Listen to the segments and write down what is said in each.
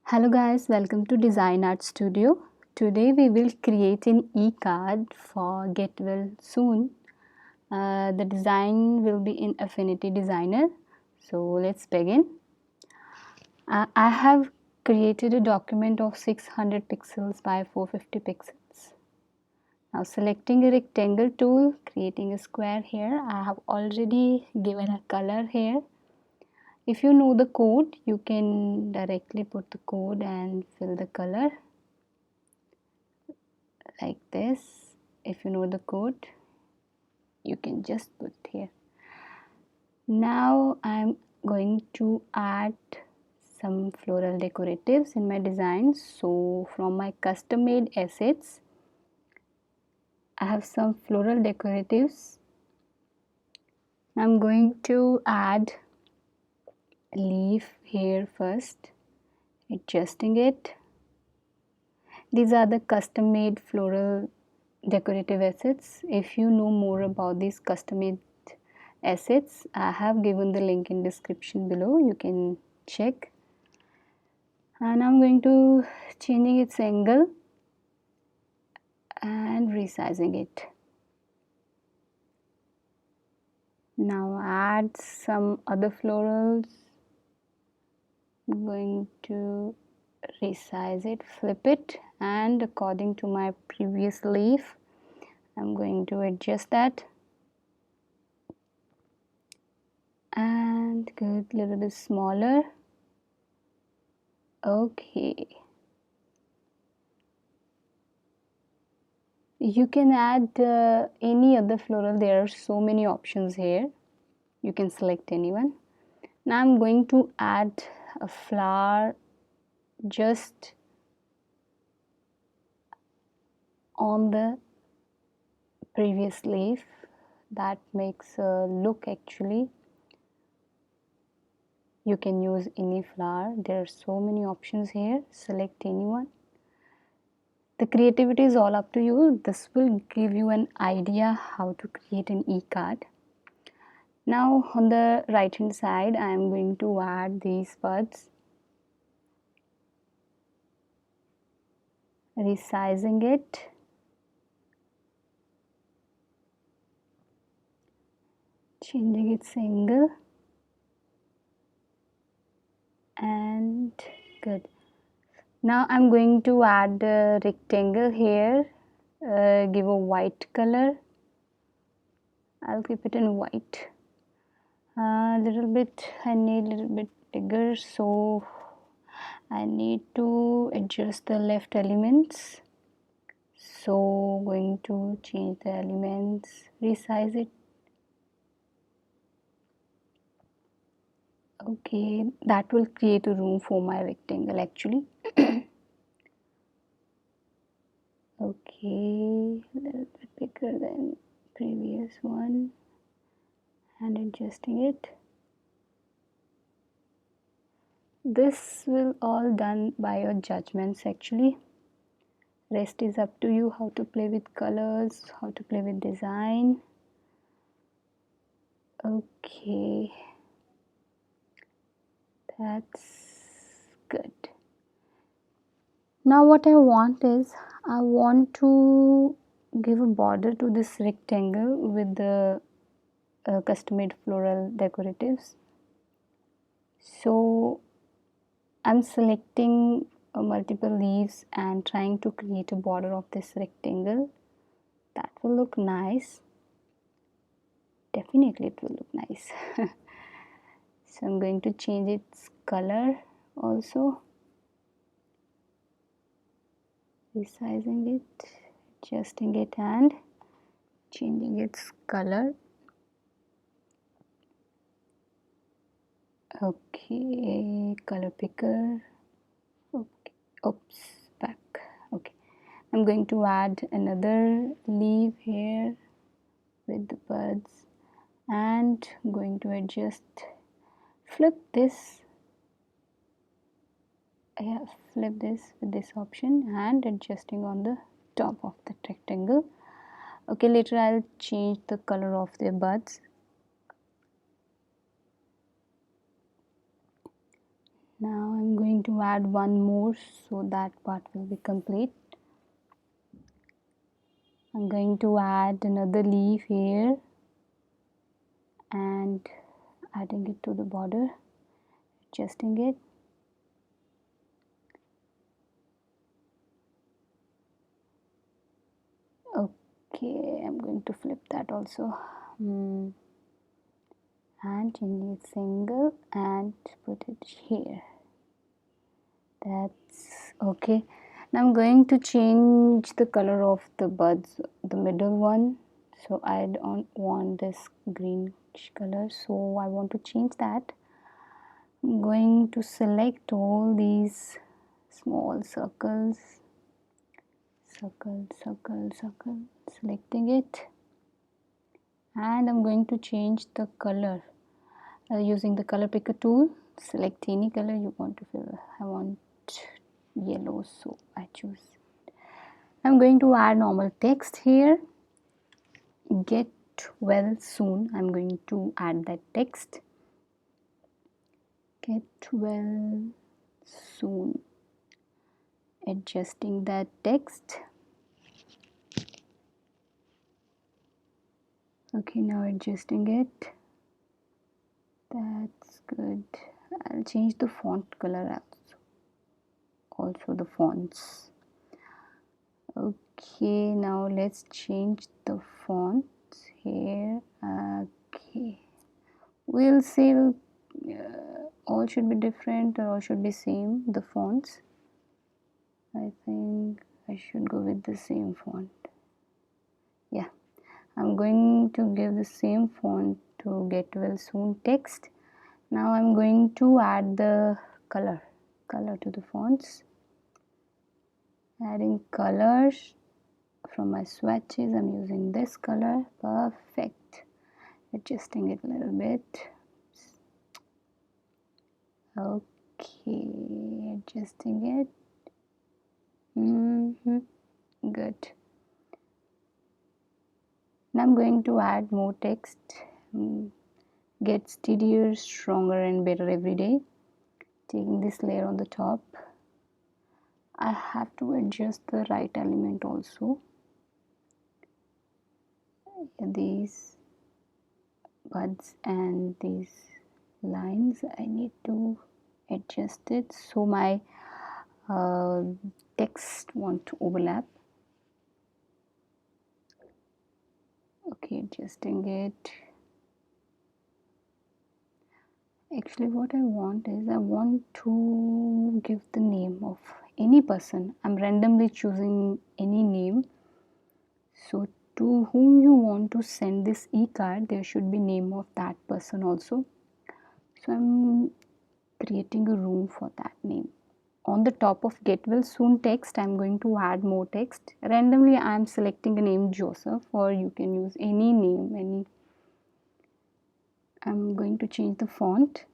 Hello guys, welcome to Design Art Studio. Today we will create an e-card for Get Well Soon. The design will be in Affinity Designer. So let's begin. I have created a document of 600 pixels by 450 pixels. Now selecting a rectangle tool, creating a square here. I have already given a color here. If you know the code, you can directly put the code and fill the color like this. If you know the code, you can just put here. Now I'm going to add some floral decoratives in my design. So from my custom made assets, I have some floral decoratives. I'm going to add a leaf here first, adjusting it. These are the custom made floral decorative assets. If you know more about these custom made assets, I have given the link in description below, you can check. And I'm going to changing its angle and resizing it. Now add some other florals. I'm going to resize it, flip it, and according to my previous leaf, I'm going to adjust that. And good, little bit smaller. Okay, you can add any other floral. There are so many options here, you can select anyone. Now I'm going to add a flower just on the previous leaf. That makes a look. Actually, you can use any flower. There are so many options here, select anyone. The creativity is all up to you. This will give you an idea how to create an e-card. Now on the right hand side, I am going to add these buds, resizing it, changing its angle, and good. Now I'm going to add a rectangle here, give a white color. I'll keep it in white. A little bit, I need a little bit bigger, so I need to adjust the left elements. So going to change the elements, resize it. Okay, that will create a room for my rectangle actually. Okay, a little bit bigger than previous one, and adjusting it. This will all done by your judgments actually. Rest is up to you, how to play with colors, how to play with design. Okay, that's good. Now what I want is, I want to give a border to this rectangle with the custom made floral decoratives. So I'm selecting multiple leaves and trying to create a border of this rectangle. That will look nice. Definitely it will look nice. So I'm going to change its color also, resizing it, adjusting it, and changing its color. Okay, color picker. Okay, oops, back. Okay, I'm going to add another leaf here with the buds, and I'm going to adjust, flip this. Flip this with this option and adjusting on the top of the rectangle. Okay, later I'll change the color of the buds. Now I'm going going to add one more so that part will be complete. I'm going to add another leaf here and adding it to the border, adjusting it. Okay, I'm going to flip that also. And change it single and put it here. That's okay. Now I'm going to change the color of the buds, the middle one. So I don't want this greenish color, so I want to change that. I'm going to select all these small circles, circle, selecting it, and I'm going to change the color using the color picker tool. Select any color you want to fill. I want yellow, so I choose. I'm going to add normal text here. Get well soon. I'm going to add that text. Get well soon. Adjusting that text. Okay, now adjusting it. That's good. I'll change the font color also the fonts. Okay, now let's change the fonts here. Okay, we'll say all should be different or all should be same, the fonts. I think I should go with the same font. Yeah, I'm going to give the same font to get well soon text. Now I'm going to add the color to the fonts. Adding colors from my swatches. I'm using this color. Perfect. Adjusting it a little bit. Okay, adjusting it. Good. Now I'm going to add more text. Get steadier, stronger and better every day. Taking this layer on the top. I have to adjust the right element also. These buds and these lines, I need to adjust it so my text won't overlap. Okay, adjusting it. Actually what I want is I want to give the name of any person. I'm randomly choosing any name. So to whom you want to send this e-card, there should be name of that person also. So I'm creating a room for that name. On the top of get well soon text, I'm going to add more text. Randomly I'm selecting a name Joseph, or you can use any name, I'm going to change the font.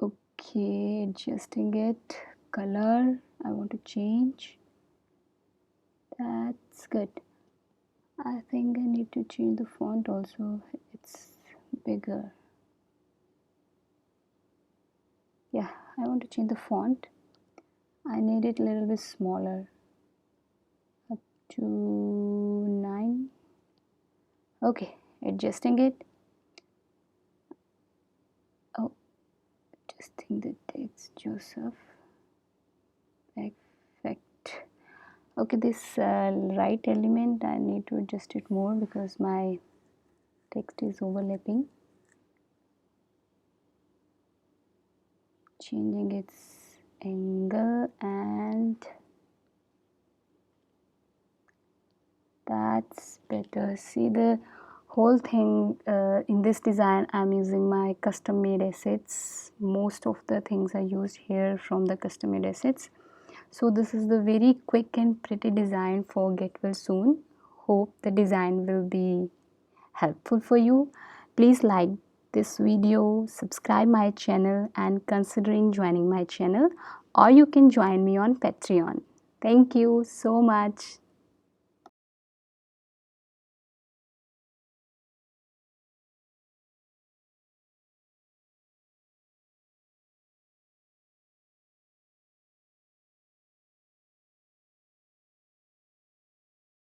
Okay, adjusting it. Color I want to change. That's good. I think I need to change the font also. It's bigger. Yeah, I want to change the font. I need it a little bit smaller. Up to 9. Okay, adjusting it. Oh, adjusting the text Joseph. Perfect. Okay, this right element I need to adjust it more because my text is overlapping. Changing its angle, and that's better. See, the whole thing in this design I'm using my custom made assets. Most of the things I used here from the custom made assets. So this is the very quick and pretty design for get well soon. Hope the design will be helpful for you. Please like this video, subscribe my channel, and considering joining my channel, or you can join me on Patreon. Thank you so much.